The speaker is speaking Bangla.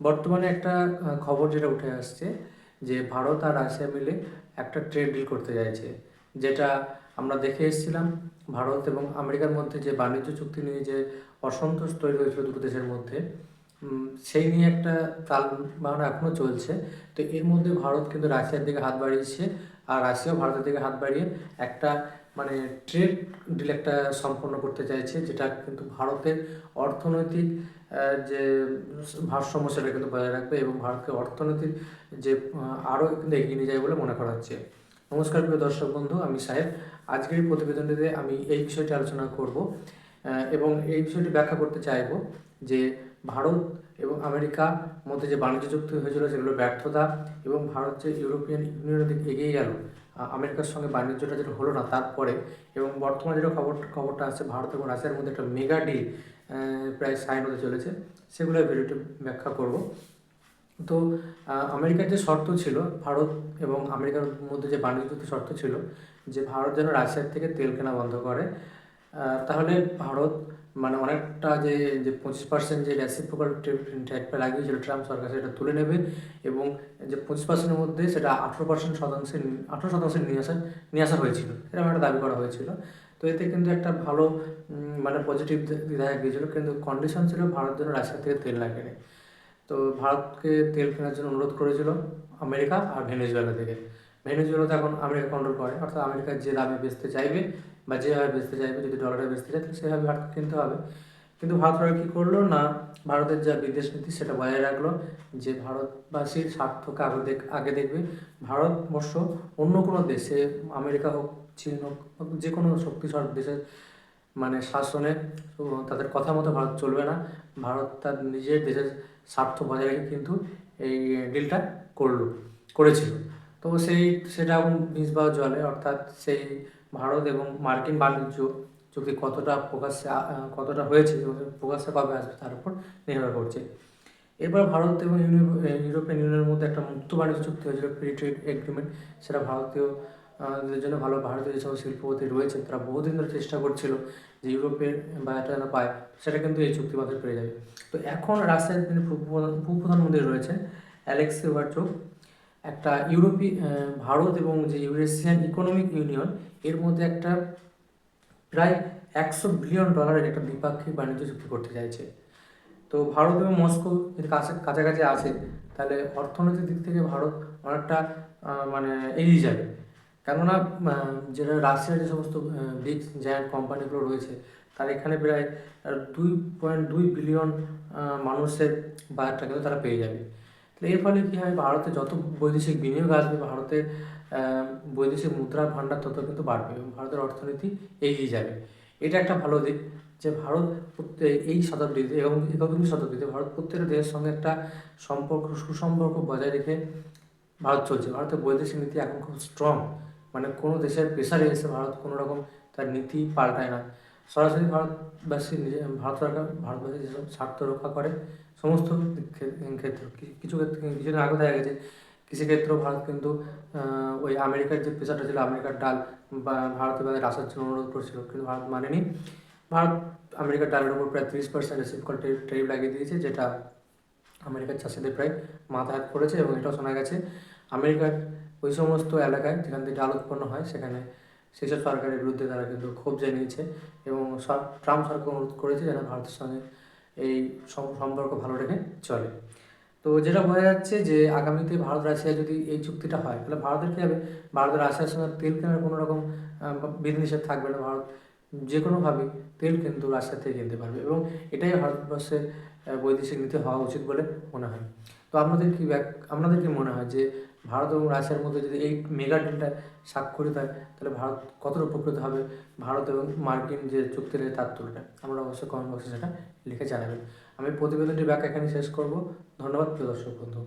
বর্তমানে একটা খবর যেটা উঠে আসছে যে ভারত আর রাশিয়া মিলে একটা ট্রেড ডিল করতে চাইছে, যেটা আমরা দেখে এসেছিলাম। ভারত এবং আমেরিকার মধ্যে যে বাণিজ্য চুক্তি নিয়ে যে অসন্তোষ তৈরি হয়েছিল দুটো দেশের মধ্যে, সেই নিয়ে একটা তাল বাহানা এখনও চলছে। তো এর মধ্যে ভারত কিন্তু রাশিয়ার দিকে হাত বাড়িয়েছে, আর রাশিয়াও ভারতের দিকে হাত বাড়িয়ে একটা মানে ট্রেড ডিল একটা সম্পন্ন করতে চাইছে, যেটা কিন্তু ভারতের অর্থনৈতিক যে ভারসাম্য সেটা কিন্তু বজায় রাখবে এবং ভারতকে অর্থনীতির যে আরও কিন্তু এগিয়ে নিয়ে যায় বলে মনে করা হচ্ছে। নমস্কার প্রিয় দর্শক বন্ধু, আমি সাহেব। আজকের এই প্রতিবেদনটিতে আমি এই বিষয়টি আলোচনা করব এবং এই বিষয়টি ব্যাখ্যা করতে চাইব যে ভারত এবং আমেরিকা মধ্যে যে বাণিজ্য চুক্তি হয়েছিল সেগুলোর ব্যর্থতা, এবং ভারত যে ইউরোপিয়ান ইউনিয়নের দিকে এগিয়ে গেল আমেরিকার সঙ্গে বাণিজ্যটা যেটা হলো না তারপরে, এবং বর্তমানে যেটা খবরটা আছে ভারত এবং রাশিয়ার মধ্যে একটা মেগা ডিল প্রায় সাইন হতে চলেছে, সেগুলো ভিডিওটি ব্যাখ্যা করব। তো আমেরিকার যে শর্ত ছিল, ভারত এবং আমেরিকার মধ্যে যে বাণিজ্য চুক্তির শর্ত ছিল যে ভারত যেন রাশিয়ার থেকে তেল কেনা বন্ধ করে, তাহলে ভারত মানে অনেকটা যে 25% যে রেসিপ্রোকাল ট্যারিফটা লাগিয়েছিল ট্রাম্প সরকার, সেটা তুলে নেবে এবং যে 25%-এর মধ্যে সেটা 18% নিয়ে আসা হয়েছিল, এরকম একটা দাবি করা হয়েছিল। তো এতে কিন্তু একটা ভালো মানে পজিটিভ দেখা গিয়েছিল, কিন্তু কন্ডিশন ছিল ভারত যেন রাশিয়া থেকে তেল না কেনে। তো ভারতকে তেল কেনার জন্য অনুরোধ করেছিল আমেরিকা আর ভেনেজুয়েলা থেকে। ভেনেজুয়েলা তো এখন আমেরিকা কন্ট্রোল করে, অর্থাৎ আমেরিকা যে দামে বেচতে চাইবে বা যেভাবে বেচতে চাইবে, যদি ডলারে বেচতে চায় তাহলে সেভাবে ভারতকে কিনতে হবে। কিন্তু ভারত সরকার কী করলো না, ভারতের যা বিদেশ নীতি সেটা বজায় রাখলো, যে ভারতবাসীর স্বার্থকে আগে দেখবে। ভারতবর্ষ অন্য কোনো দেশে, আমেরিকা হোক, চীন হোক, যে কোনো শক্তিশালী দেশের মানে শাসনে তাদের কথা মতো ভারত চলবে না। ভারত তার নিজের দেশের স্বার্থ বজায় রেখে কিন্তু এই ডিলটা করেছিল। তো সেটা এখন বিষ বা জলে, অর্থাৎ সেই ভারত এবং মার্কিন বাণিজ্য চুক্তি কতটা হয়েছে এবং প্রকাশ্যে কবে আসবে তার উপর নির্ভর করছে। এরপর ভারত এবং ইউরোপিয়ান ইউনিয়নের মধ্যে একটা মুক্ত বাণিজ্য চুক্তি হয়েছিল, ফ্রি ট্রেড এগ্রিমেন্ট। সেটা ভারতীয়দের জন্য ভালো। ভারতীয় যে সকল শিল্পপতি রয়েছে তারা বহুদিন ধরে চেষ্টা করছিল যে ইউরোপের বা এটা যেন পায়, সেটা কিন্তু এই চুক্তি মাধ্যমে পেয়ে যাবে। তো এখন রাশিয়ার যিনি প্রধানমন্ত্রী রয়েছেন অ্যালেক্সি ভার্চুক, একটা ভারত এবং যে ইউরেশিয়ান ইকোনমিক ইউনিয়ন, এর মধ্যে একটা প্রায় $100 বিলিয়ন একটা দ্বিপাক্ষিক বাণিজ্য চুক্তি করতে চাইছে। তো ভারত এবং মস্কো যদি কাছাকাছি আসে, তাহলে অর্থনৈতিক দিক থেকে ভারত অনেকটা মানে এগিয়ে যাবে। কেননা যেটা রাশিয়ার যে সমস্ত বিগ জায়ান্ট কোম্পানিগুলো রয়েছে, তার এখানে প্রায় 2.2 বিলিয়ন মানুষের বাজারটা কিন্তু তারা পেয়ে যাবে। তো এর ফলে কী হয়, ভারতে যত বৈদেশিক বিনিয়োগ আসবে, ভারতের বৈদেশিক মুদ্রার ভাণ্ডার তত কিন্তু বাড়বে এবং ভারতের অর্থনীতি এগিয়ে যাবে। এটা একটা ভালো দিক যে ভারত এই শতাব্দীতে এবং 21 শতাব্দীতে ভারত প্রত্যেকটা দেশের সঙ্গে একটা সুসম্পর্ক বজায় রেখে ভারত চলছে। ভারতের বৈদেশিক নীতি এখন খুব স্ট্রং, মানে কোনো দেশের প্রেশারে এসে ভারত কোনো রকম তার নীতি পাল্টায় না। সরাসরি ভারতবাসী যেসব স্বার্থ রক্ষা করে সমস্ত ক্ষেত্রে, কিছুদিন আগে দেখা গেছে কৃষিক্ষেত্রেও ভারত কিন্তু ওই আমেরিকার যে প্রেশারটা ছিল, আমেরিকার ডাল বা ভারতের বাজারে আসার জন্য অনুরোধ করেছিল, কিন্তু ভারত মানেনি। ভারত আমেরিকার ডালের উপর প্রায় 30% রেসিপ্রোকাল ট্যারিফ লাগিয়ে দিয়েছে, যেটা আমেরিকার চাষিদের প্রায় মাথা হাত করেছে। এবং এটাও শোনা গেছে আমেরিকার ওই সমস্ত এলাকায় যেখান থেকে ডাল উৎপন্ন হয়, সেখানে সেসব সরকারের বিরুদ্ধে তারা কিন্তু ক্ষোভ জানিয়েছে এবং ট্রাম্প সরকার অনুরোধ করেছে যেন ভারতের সঙ্গে এই সম্পর্ক ভালো রেখে চলে। তো যেটা বোঝা যাচ্ছে যে আগামীতে ভারত রাশিয়া যদি এই চুক্তিটা হয়, তাহলে ভারতের কী হবে, ভারতের রাশিয়ার সঙ্গে তেল কেনার কোনো রকম বিধিনিষেধ থাকবে না। ভারত যে কোনোভাবেই তেল কিন্তু রাশিয়া থেকে কিনতে পারবে এবং এটাই ভারতবর্ষের বৈদেশিক নীতি হওয়া উচিত বলে মনে হয়। তো আপনাদের কি মনে হয় যে ভারত এবং রাশিয়ার মধ্যে যদি এই মেগা ডিলটা স্বাক্ষরিত হয়, তাহলে ভারত কতটা উপকৃত হবে ভারত এবং মার্কিন যে চুক্তি রয়েছে তার তুলনায়? আমরা অবশ্যই কমেন্ট বক্সে সেটা লিখে জানাবেন। আমি প্রতিবেদনটি ব্যাখ্যা এখানে শেষ করব। ধন্যবাদ প্রিয় দর্শক বন্ধু।